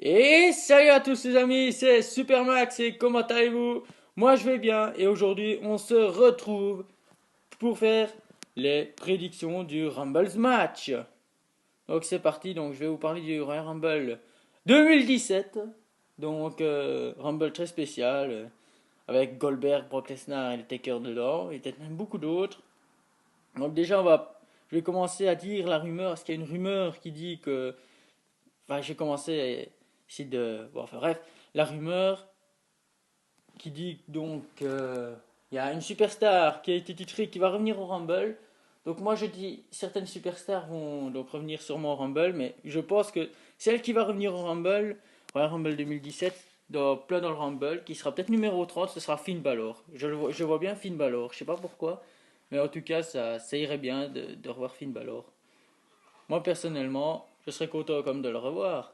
Et salut à tous les amis, c'est Supermax et comment allez-vous? Moi je vais bien et aujourd'hui on se retrouve pour faire les prédictions du Rumble match. Donc c'est parti, donc je vais vous parler du Royal Rumble 2017. Donc Rumble très spécial avec Goldberg, Brock Lesnar et le Taker dedans et peut-être même beaucoup d'autres. Donc déjà je vais commencer à dire la rumeur, parce qu'il y a une rumeur qui dit que enfin, j'ai commencé à essayer de. Bon, enfin, bref, la rumeur qui dit donc il y a une superstar qui a été titrée qui va revenir au Rumble. Donc moi je dis certaines superstars vont donc revenir sûrement au Rumble, mais je pense que celle qui va revenir au Rumble, Royal Rumble 2017, plein dans le Rumble, qui sera peut-être numéro 30, ce sera Finn Balor. Je vois bien Finn Balor, je sais pas pourquoi, mais en tout cas ça irait bien de revoir Finn Balor. Moi personnellement, je serais content comme de le revoir.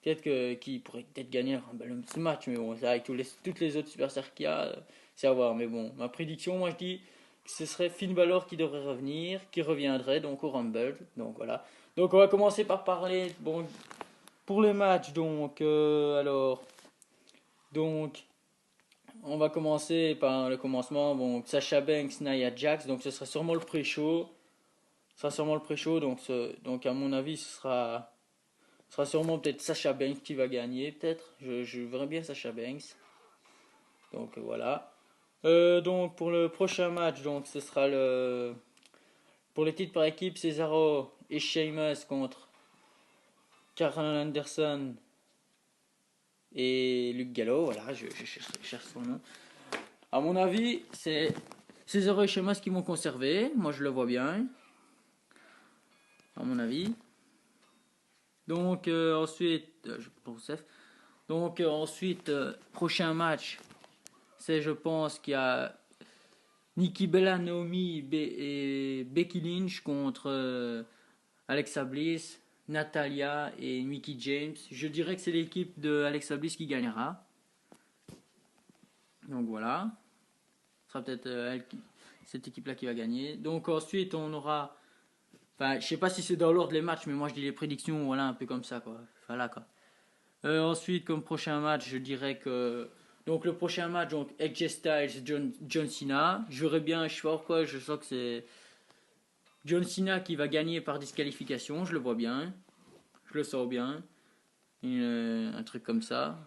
Peut-être qu'il pourrait peut-être gagner ce match, mais bon, ça, avec toutes les autres superstars qu'il y a, c'est à voir. Mais bon, ma prédiction, moi je dis que ce serait Finn Balor qui devrait revenir, qui reviendrait donc au Rumble. Donc voilà. Donc on va commencer par parler, bon, pour le match, donc, on va commencer par le commencement. Bon, Sasha Banks, Nia Jax, donc ce sera sûrement le pré-show. Ce sera sûrement le pré-show, donc à mon avis, ce sera sûrement peut-être Sasha Banks qui va gagner, peut-être. Je verrais bien Sasha Banks. Donc voilà. Donc pour le prochain match, donc ce sera pour les titres par équipe, Cesaro et Sheamus contre Carl Anderson et Luke Gallo. Voilà, je cherche son nom. À mon avis, c'est Cesaro et Sheamus qui vont conserver. Moi, je le vois bien. À mon avis. Donc ensuite, je pense. Donc ensuite, prochain match, c'est je pense qu'il y a Nikki Bella, Naomi et Becky Lynch contre Alexa Bliss, Natalia et Mickey James. Je dirais que c'est l'équipe de Alexa Bliss qui gagnera. Donc voilà. Ce sera peut-être cette équipe-là qui va gagner. Donc ensuite, on aura. Enfin, je sais pas si c'est dans l'ordre les matchs, mais moi je dis les prédictions, voilà, un peu comme ça, quoi. Voilà, quoi. Ensuite, comme prochain match, je dirais que. Donc le prochain match, donc AJ Styles, John Cena. J'aurais bien, je sais pas pourquoi, je sens que c'est John Cena qui va gagner par disqualification, je le vois bien. Je le sens bien. Un truc comme ça.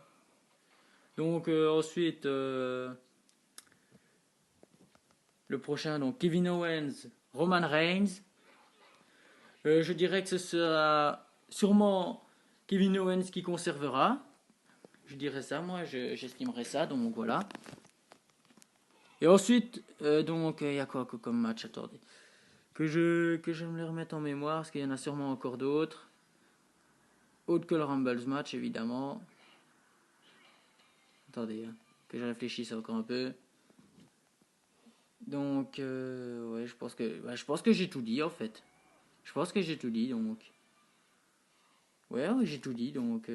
Donc ensuite, le prochain, donc Kevin Owens, Roman Reigns. Je dirais que ce sera sûrement Kevin Owens qui conservera. Je dirais ça, moi, j'estimerais ça, donc voilà. Et ensuite, il y a quoi comme match? Attendez. Que je me les remette en mémoire, parce qu'il y en a sûrement encore d'autres. Autre que le Rumble match, évidemment. Attendez, hein, que je réfléchisse encore un peu. Donc, ouais, je pense que j'ai tout dit en fait. Je pense que j'ai tout dit, donc. Ouais, j'ai tout dit, donc.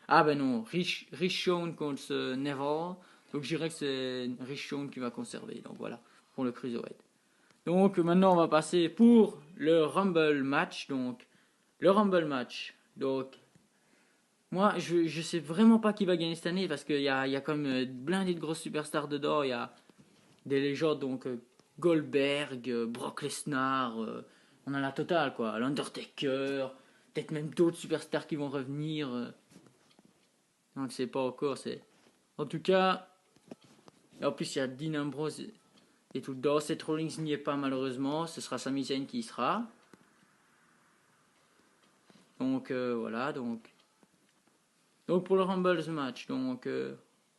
Ah ben non, Rich Shawn contre Neville. Donc, je dirais que c'est Rich Shawn qui va conserver. Donc voilà, pour le Cruiserweight. Donc, maintenant, on va passer pour le Rumble match. Donc, le Rumble match. Donc, moi, je sais vraiment pas qui va gagner cette année parce qu'il y a comme blindé de grosses superstars dedans. Il y a des légendes, donc Goldberg, Brock Lesnar, on a la totale quoi, l'Undertaker, peut-être même d'autres superstars qui vont revenir. Donc c'est pas encore, c'est. En tout cas, et en plus il y a Dean Ambrose et tout dedans. Seth Rollins n'y est pas malheureusement, ce sera Sami Zayn qui y sera. Donc voilà, donc pour le Rumble match, donc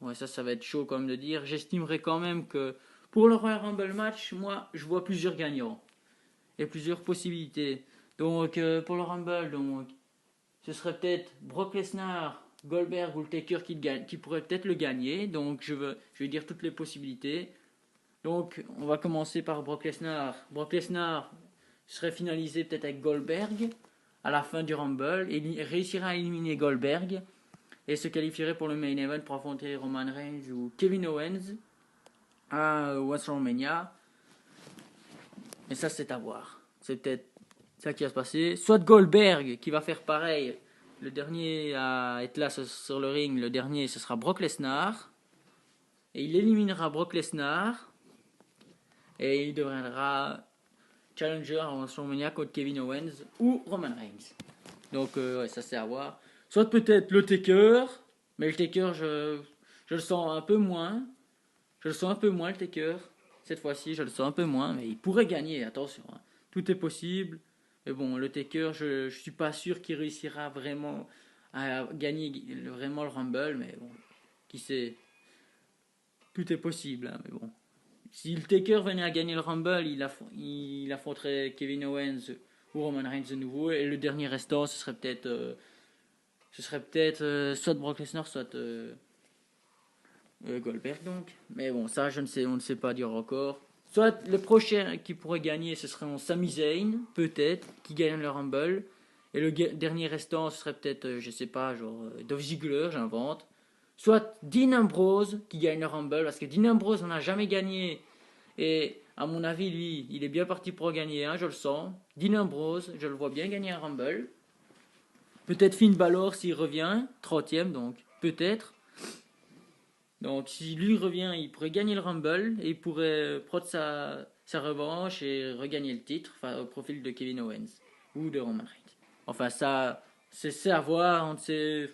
ouais ça va être chaud quand même de dire. J'estimerais quand même que pour le Royal Rumble match, moi je vois plusieurs gagnants. Il y a plusieurs possibilités. Donc pour le Rumble, donc, ce serait peut-être Brock Lesnar, Goldberg ou le Taker qui pourrait peut-être le gagner. Donc je vais dire toutes les possibilités. Donc on va commencer par Brock Lesnar. Brock Lesnar serait finalisé peut-être avec Goldberg à la fin du Rumble. Et il réussira à éliminer Goldberg et se qualifierait pour le main event pour affronter Roman Reigns ou Kevin Owens à WrestleMania. Mais ça c'est à voir. C'est peut-être ça qui va se passer. Soit Goldberg qui va faire pareil le dernier à être là sur le ring, le dernier, ce sera Brock Lesnar. Et il éliminera Brock Lesnar. Et il deviendra challenger à WrestleMania contre Kevin Owens ou Roman Reigns. Donc, ouais, ça c'est à voir. Soit peut-être le Taker, mais le Taker, je le sens un peu moins. Je le sens un peu moins, le Taker. Cette fois-ci, je le sens un peu moins, mais il pourrait gagner, attention. Hein. Tout est possible. Mais bon, le Taker, je suis pas sûr qu'il réussira vraiment à gagner vraiment le Rumble, mais bon, qui sait, tout est possible. Hein, mais bon. Si le Taker venait à gagner le Rumble, il affronterait Kevin Owens ou Roman Reigns de nouveau, et le dernier restant, ce serait peut-être soit Brock Lesnar, soit Goldberg donc. Mais bon, ça, on ne sait pas dire encore. Soit le prochain qui pourrait gagner, ce serait Sami Zayn, peut-être, qui gagne le Rumble. Et le dernier restant, ce serait peut-être, je sais pas, genre Dolph Ziggler, j'invente. Soit Dean Ambrose qui gagne le Rumble, parce que Dean Ambrose n'a jamais gagné. Et à mon avis, lui, il est bien parti pour gagner, hein, je le sens. Dean Ambrose, je le vois bien gagner un Rumble. Peut-être Finn Balor s'il revient, 30e donc, peut-être. Donc si lui revient, il pourrait gagner le Rumble et il pourrait prendre sa revanche et regagner le titre au profil de Kevin Owens ou de Roman Reigns. Enfin ça, c'est à voir, je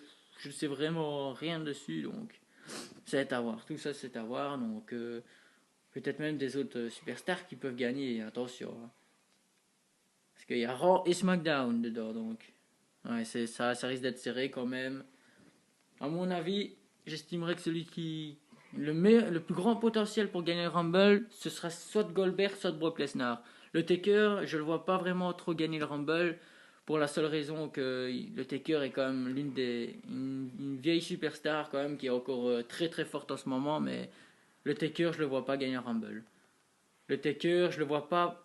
ne sais vraiment rien dessus, donc c'est à voir. Tout ça c'est à voir, donc peut-être même des autres superstars qui peuvent gagner, attention. Hein. Parce qu'il y a Raw et SmackDown dedans, donc ouais, ça risque d'être serré quand même. À mon avis, j'estimerais que le plus grand potentiel pour gagner le Rumble, ce sera soit Goldberg, soit Brock Lesnar. Le Taker, je le vois pas vraiment trop gagner le Rumble pour la seule raison que le Taker est quand même une vieille superstar quand même qui est encore très très forte en ce moment, mais le Taker, je le vois pas gagner le Rumble. Le Taker, je le vois pas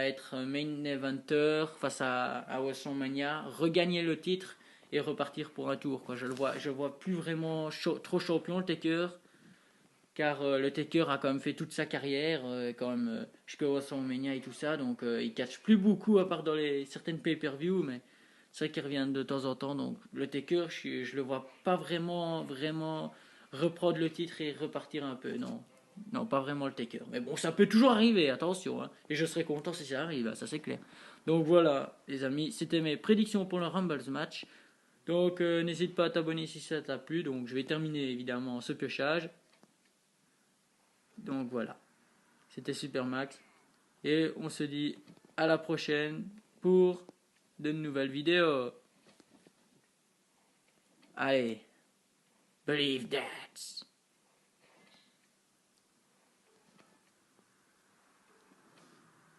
être main eventer face à WrestleMania, regagner le titre et repartir pour un tour. Quoi. Je le vois plus vraiment trop champion le Taker, car le Taker a quand même fait toute sa carrière, quand même jusqu'à WrestleMania et tout ça, donc il catch plus beaucoup à part dans certaines pay-per-view, mais c'est vrai qu'il revient de temps en temps. Donc le Taker, je le vois pas vraiment reprendre le titre et repartir un peu, non. Non, pas vraiment le Taker. Mais bon, ça peut toujours arriver, attention. Hein. Et je serais content si ça arrive, ça c'est clair. Donc voilà, les amis, c'était mes prédictions pour le Rumble match. Donc n'hésite pas à t'abonner si ça t'a plu. Donc je vais terminer évidemment ce piochage. Donc voilà, c'était Super Max. Et on se dit à la prochaine pour de nouvelles vidéos. Allez, believe that.